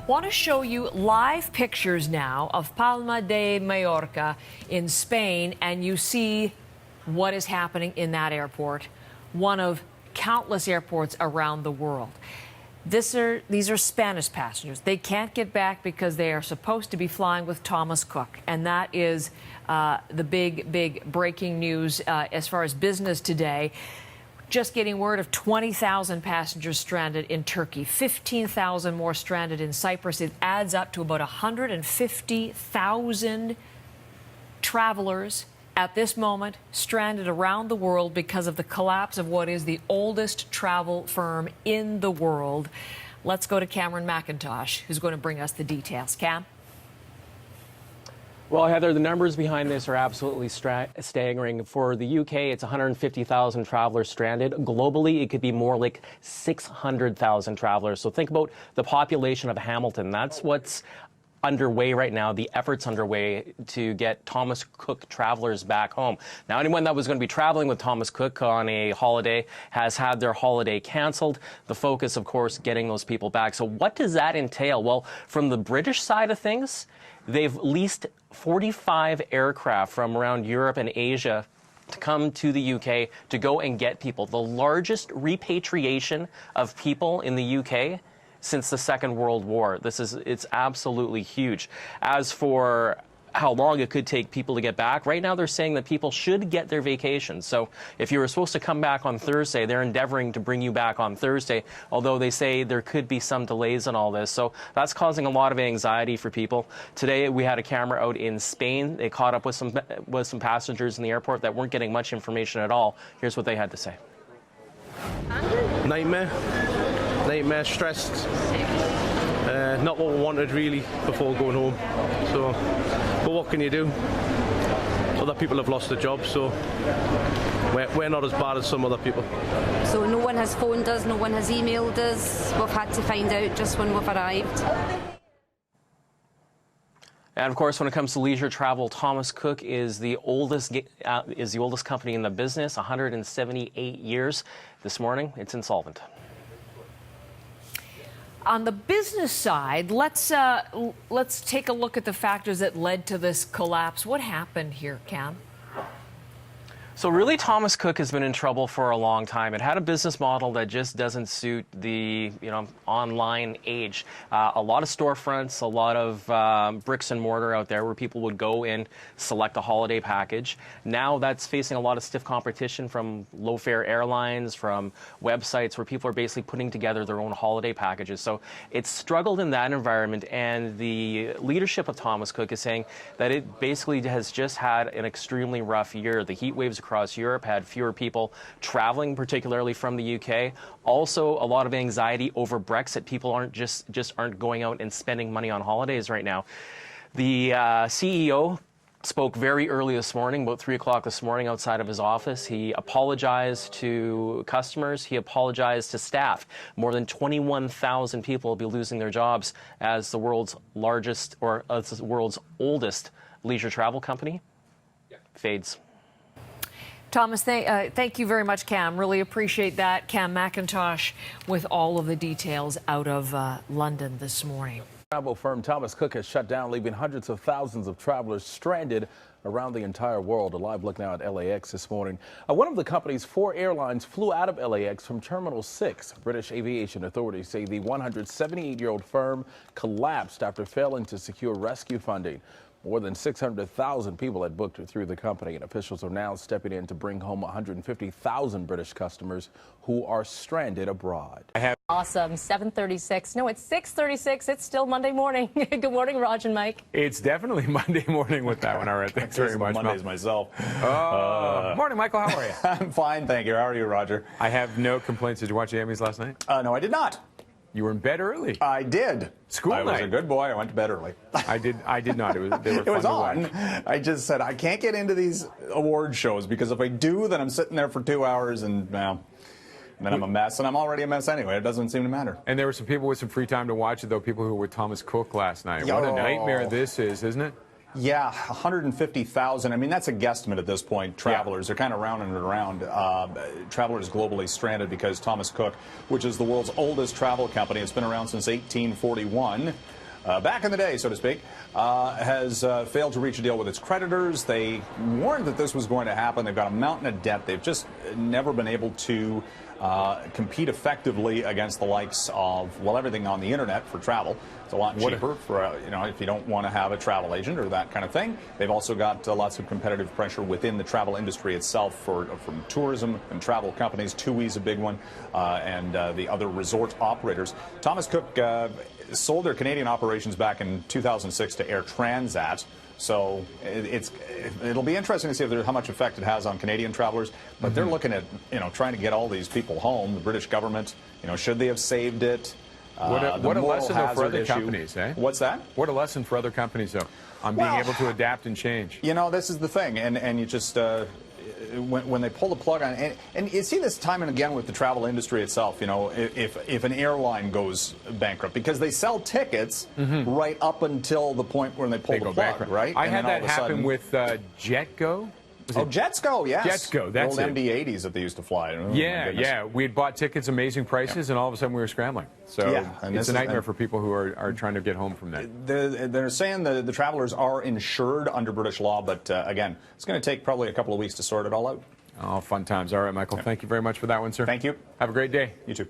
Want to show you live pictures now of Palma de Mallorca in Spain, and you see what is happening in that airport, one of countless airports around the world. These are Spanish passengers. They can't get back because they are supposed to be flying with Thomas Cook, and that is the big breaking news as far as business today. Just getting word of 20,000 passengers stranded in Turkey, 15,000 more stranded in Cyprus. It adds up to about 150,000 travelers at this moment stranded around the world because of the collapse of what is the oldest travel firm in the world. Let's go to Cameron McIntosh, who's going to bring us the details. Cam? Well, Heather, the numbers behind this are absolutely staggering. For the UK, it's 150,000 travelers stranded. Globally, it could be more like 600,000 travelers. So think about the population of Hamilton. That's what's underway right now, the efforts underway to get Thomas Cook travelers back home. Now, anyone that was going to be traveling with Thomas Cook on a holiday has had their holiday canceled. The focus, of course, getting those people back. So what does that entail? Well, from the British side of things, they've leased 45 aircraft from around Europe and Asia to come to the UK to go and get people. The largest repatriation of people in the UK since the Second World War. It's absolutely huge. As for how long it could take people to get back, right now they're saying that people should get their vacations. So if you were supposed to come back on Thursday, they're endeavoring to bring you back on Thursday, although they say there could be some delays in all this. So that's causing a lot of anxiety for people. Today we had a camera out in Spain. They caught up with some passengers in the airport that weren't getting much information at all. Here's what they had to say. Nightmare, stressed. Not what we wanted really before going home. So, but what can you do? Other people have lost their jobs, so we're not as bad as some other people. So no one has phoned us, no one has emailed us. We've had to find out just when we've arrived. And of course, when it comes to leisure travel, Thomas Cook is the oldest company in the business, 178 years. This morning, it's insolvent. On the business side, let's take a look at the factors that led to this collapse. What happened here, Cam? So really, Thomas Cook has been in trouble for a long time. It had a business model that just doesn't suit the online age. A lot of storefronts, a lot of bricks and mortar out there where people would go and select a holiday package. Now that's facing a lot of stiff competition from low-fare airlines, from websites where people are basically putting together their own holiday packages. So it's struggled in that environment, and the leadership of Thomas Cook is saying that it basically has just had an extremely rough year. The heat waves across Europe had fewer people traveling, particularly from the UK. Also, a lot of anxiety over Brexit. People aren't just aren't going out and spending money on holidays right now. The CEO spoke very early this morning, about 3 o'clock this morning, outside of his office. He apologized to customers. He apologized to staff. More than 21,000 people will be losing their jobs as the world's largest, or as the world's oldest leisure travel company fades. Thomas, thank you very much, Cam. Really appreciate that. Cam McIntosh with all of the details out of London this morning. Travel firm Thomas Cook has shut down, leaving hundreds of thousands of travelers stranded around the entire world. A live look now at LAX this morning. One of the company's 4 airlines flew out of LAX from Terminal 6. British aviation authorities say the 178-year-old firm collapsed after failing to secure rescue funding. More than 600,000 people had booked through the company, and officials are now stepping in to bring home 150,000 British customers who are stranded abroad. Awesome. 7:36. No, it's 6:36. It's still Monday morning. Good morning, Raj and Mike. It's definitely Monday morning with that one. All right. Thanks very much. Mondays myself. Morning, Michael. How are you? I'm fine, thank you. How are you, Roger? I have no complaints. Did you watch the Emmys last night? No, I did not. You were in bed early. I did. School night. I was a good boy. I went to bed early. I did not. They were it was fun on. to watch. I just said I can't get into these award shows because if I do, then I'm sitting there for 2 hours and then I'm a mess, and I'm already a mess anyway. It doesn't seem to matter. And there were some people with some free time to watch it, though. People who were with Thomas Cook last night. What a nightmare this is, isn't it? Yeah, 150,000. I mean, that's a guesstimate at this point. Travelers, they're kind of rounding it around. Travelers globally stranded because Thomas Cook, which is the world's oldest travel company, it's been around since 1841. back in the day, so to speak, has failed to reach a deal with its creditors. They warned that this was going to happen. They've got a mountain of debt. They've just never been able to compete effectively against the likes of, well, everything on the internet for travel. It's a lot cheaper for, if you don't want to have a travel agent or that kind of thing. They've also got lots of competitive pressure within the travel industry itself from tourism and travel companies. TUI's a big one, and the other resort operators. Thomas Cook sold their Canadian operations back in 2006 to Air Transat. So it'll be interesting to see how much effect it has on Canadian travelers. But they're looking at trying to get all these people home. The British government, should they have saved it? What a lesson though for other companies, eh? What's that? What a lesson for other companies though, on being able to adapt and change. This is the thing, and you just. When they pull the plug on it, and you see this time and again with the travel industry itself, if an airline goes bankrupt, because they sell tickets right up until the point when they pull the plug, bankrupt. Right? I had that happen with JetGo. JetGo, yes. JetGo, that's the old MD-80s that they used to fly. Yeah. We had bought tickets, amazing prices, and all of a sudden we were scrambling. So it's a nightmare for people who are trying to get home from that. They're saying the travelers are insured under British law, but again, it's going to take probably a couple of weeks to sort it all out. Oh, fun times. All right, Michael, thank you very much for that one, sir. Thank you. Have a great day. You too.